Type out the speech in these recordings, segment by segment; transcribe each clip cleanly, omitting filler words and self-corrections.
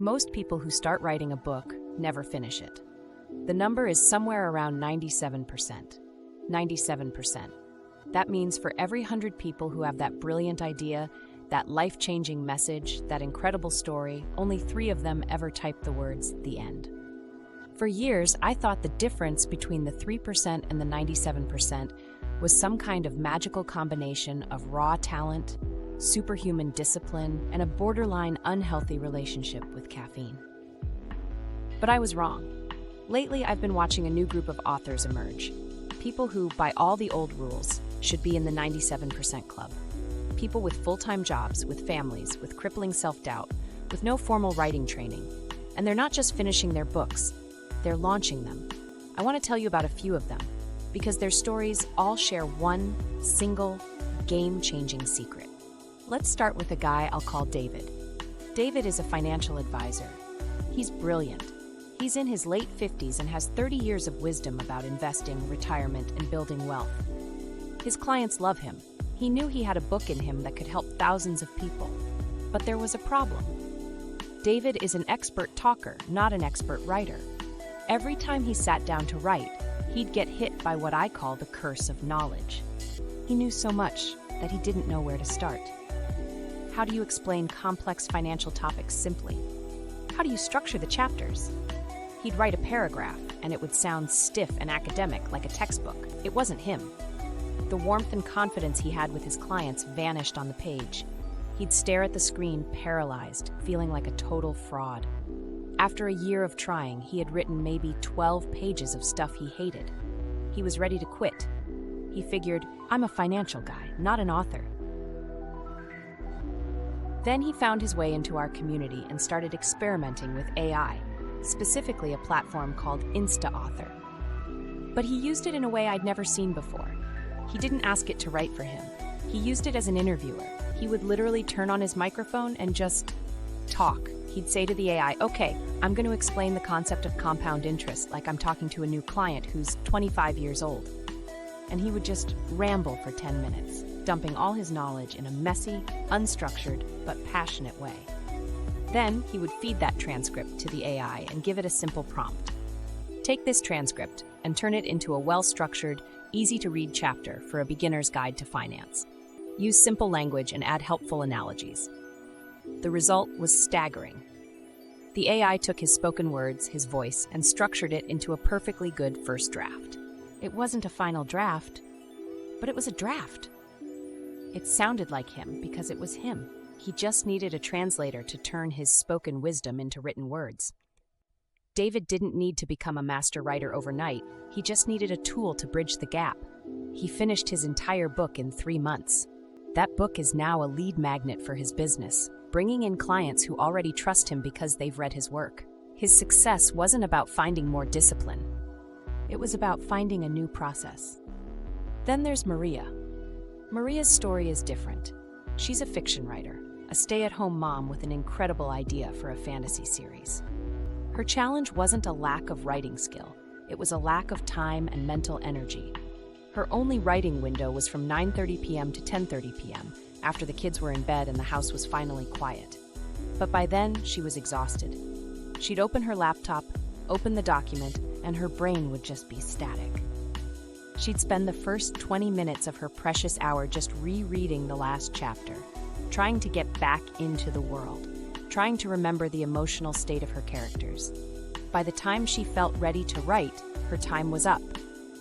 Most people who start writing a book never finish it. The number is somewhere around 97%. 97%. That means for every 100 people who have that brilliant idea, that life-changing message, that incredible story, only 3 of them ever type the words, "the end." For years, I thought the difference between the 3% and the 97% was some kind of magical combination of raw talent, superhuman discipline, and a borderline unhealthy relationship with caffeine. But I was wrong. Lately, I've been watching a new group of authors emerge. People who, by all the old rules, should be in the 97% club. People with full-time jobs, with families, with crippling self-doubt, with no formal writing training. And they're not just finishing their books, they're launching them. I want to tell you about a few of them, because their stories all share one single, game-changing secret. Let's start with a guy I'll call David. David is a financial advisor. He's brilliant. He's in his late 50s and has 30 years of wisdom about investing, retirement, and building wealth. His clients love him. He knew he had a book in him that could help thousands of people. But there was a problem. David is an expert talker, not an expert writer. Every time he sat down to write, he'd get hit by what I call the curse of knowledge. He knew so much that he didn't know where to start. How do you explain complex financial topics simply? How do you structure the chapters? He'd write a paragraph, and it would sound stiff and academic like a textbook. It wasn't him. The warmth and confidence he had with his clients vanished on the page. He'd stare at the screen, paralyzed, feeling like a total fraud. After a year of trying, he had written maybe 12 pages of stuff he hated. He was ready to quit. He figured, I'm a financial guy, not an author. Then he found his way into our community and started experimenting with AI, specifically a platform called InstaAuthor. But he used it in a way I'd never seen before. He didn't ask it to write for him. He used it as an interviewer. He would literally turn on his microphone and just talk. He'd say to the AI, okay, I'm going to explain the concept of compound interest like I'm talking to a new client who's 25 years old. And he would just ramble for 10 minutes, dumping all his knowledge in a messy, unstructured, but passionate way. Then he would feed that transcript to the AI and give it a simple prompt. Take this transcript and turn it into a well-structured, easy-to-read chapter for a beginner's guide to finance. Use simple language and add helpful analogies. The result was staggering. The AI took his spoken words, his voice, and structured it into a perfectly good first draft. It wasn't a final draft, but it was a draft. It sounded like him because it was him. He just needed a translator to turn his spoken wisdom into written words. David didn't need to become a master writer overnight. He just needed a tool to bridge the gap. He finished his entire book in 3 months. That book is now a lead magnet for his business, bringing in clients who already trust him because they've read his work. His success wasn't about finding more discipline. It was about finding a new process. Then there's Maria. Maria's story is different. She's a fiction writer, a stay-at-home mom with an incredible idea for a fantasy series. Her challenge wasn't a lack of writing skill. It was a lack of time and mental energy. Her only writing window was from 9:30 p.m. to 10:30 p.m., after the kids were in bed and the house was finally quiet. But by then, she was exhausted. She'd open her laptop, open the document, and her brain would just be static. She'd spend the first 20 minutes of her precious hour just rereading the last chapter, trying to get back into the world, trying to remember the emotional state of her characters. By the time she felt ready to write, her time was up.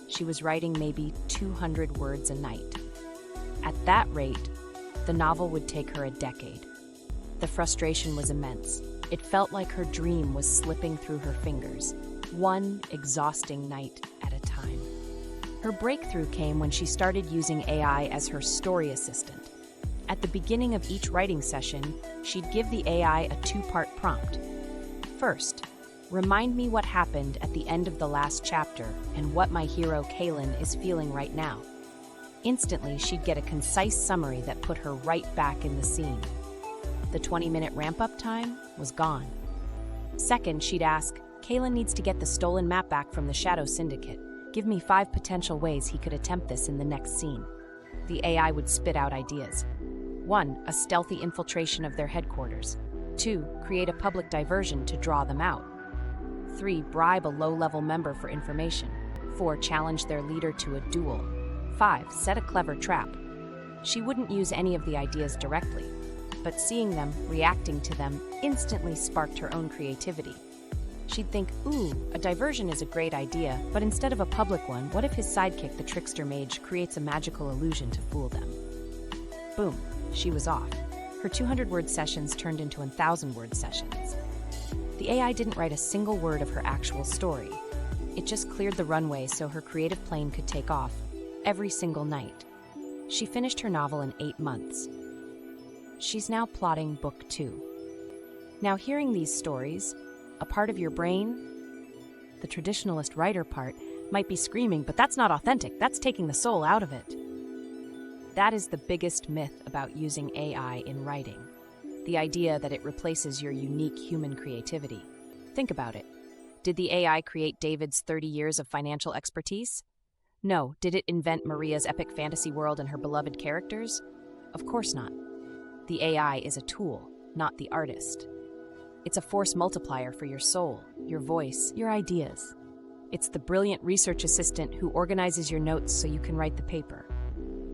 She was writing maybe 200 words a night. At that rate, the novel would take her a decade. The frustration was immense. It felt like her dream was slipping through her fingers, one exhausting night at a time. Her breakthrough came when she started using AI as her story assistant. At the beginning of each writing session, she'd give the AI a 2-part prompt. First, remind me what happened at the end of the last chapter and what my hero Kaylin is feeling right now. Instantly, she'd get a concise summary that put her right back in the scene. The 20-minute ramp-up time was gone. Second, she'd ask, Kaylin needs to get the stolen map back from the Shadow Syndicate. Give me 5 potential ways he could attempt this in the next scene. The AI would spit out ideas. 1. A stealthy infiltration of their headquarters. 2. Create a public diversion to draw them out. 3. Bribe a low-level member for information. 4. Challenge their leader to a duel. 5. Set a clever trap. She wouldn't use any of the ideas directly, but seeing them, reacting to them, instantly sparked her own creativity. She'd think, ooh, a diversion is a great idea, but instead of a public one, what if his sidekick, the trickster mage, creates a magical illusion to fool them? Boom, she was off. Her 200-word sessions turned into 1,000-word sessions. The AI didn't write a single word of her actual story. It just cleared the runway so her creative plane could take off every single night. She finished her novel in 8 months. She's now plotting book 2. Now, hearing these stories, a part of your brain, the traditionalist writer part, might be screaming, but that's not authentic. That's taking the soul out of it. That is the biggest myth about using AI in writing. The idea that it replaces your unique human creativity. Think about it. Did the AI create David's 30 years of financial expertise? No. Did it invent Maria's epic fantasy world and her beloved characters? Of course not. The AI is a tool, not the artist. It's a force multiplier for your soul, your voice, your ideas. It's the brilliant research assistant who organizes your notes so you can write the paper.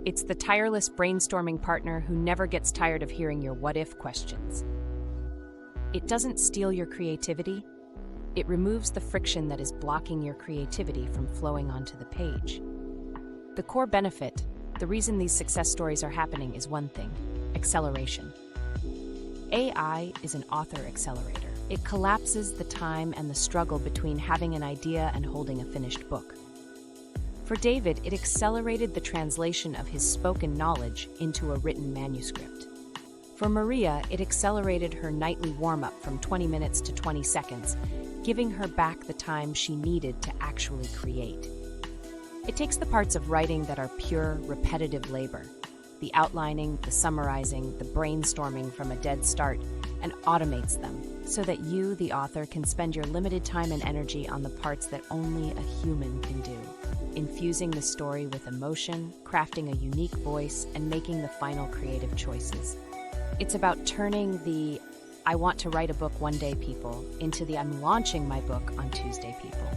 It's the tireless brainstorming partner who never gets tired of hearing your what-if questions. It doesn't steal your creativity. It removes the friction that is blocking your creativity from flowing onto the page. The core benefit, the reason these success stories are happening, is one thing: acceleration. AI is an author accelerator. It collapses the time and the struggle between having an idea and holding a finished book. For David, it accelerated the translation of his spoken knowledge into a written manuscript. For Maria, it accelerated her nightly warm-up from 20 minutes to 20 seconds, giving her back the time she needed to actually create. It takes the parts of writing that are pure, repetitive labor, the outlining, the summarizing, the brainstorming from a dead start, and automates them so that you, the author, can spend your limited time and energy on the parts that only a human can do, infusing the story with emotion, crafting a unique voice, and making the final creative choices. It's about turning the "I want to write a book one day" people into the "I'm launching my book on Tuesday" people.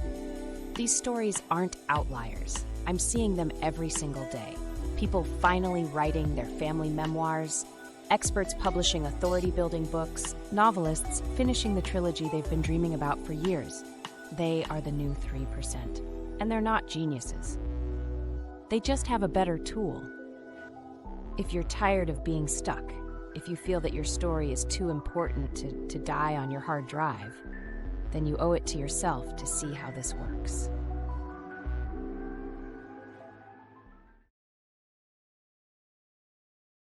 These stories aren't outliers. I'm seeing them every single day. People finally writing their family memoirs, experts publishing authority-building books, novelists finishing the trilogy they've been dreaming about for years. They are the new 3%, and they're not geniuses. They just have a better tool. If you're tired of being stuck, if you feel that your story is too important to die on your hard drive, then you owe it to yourself to see how this works.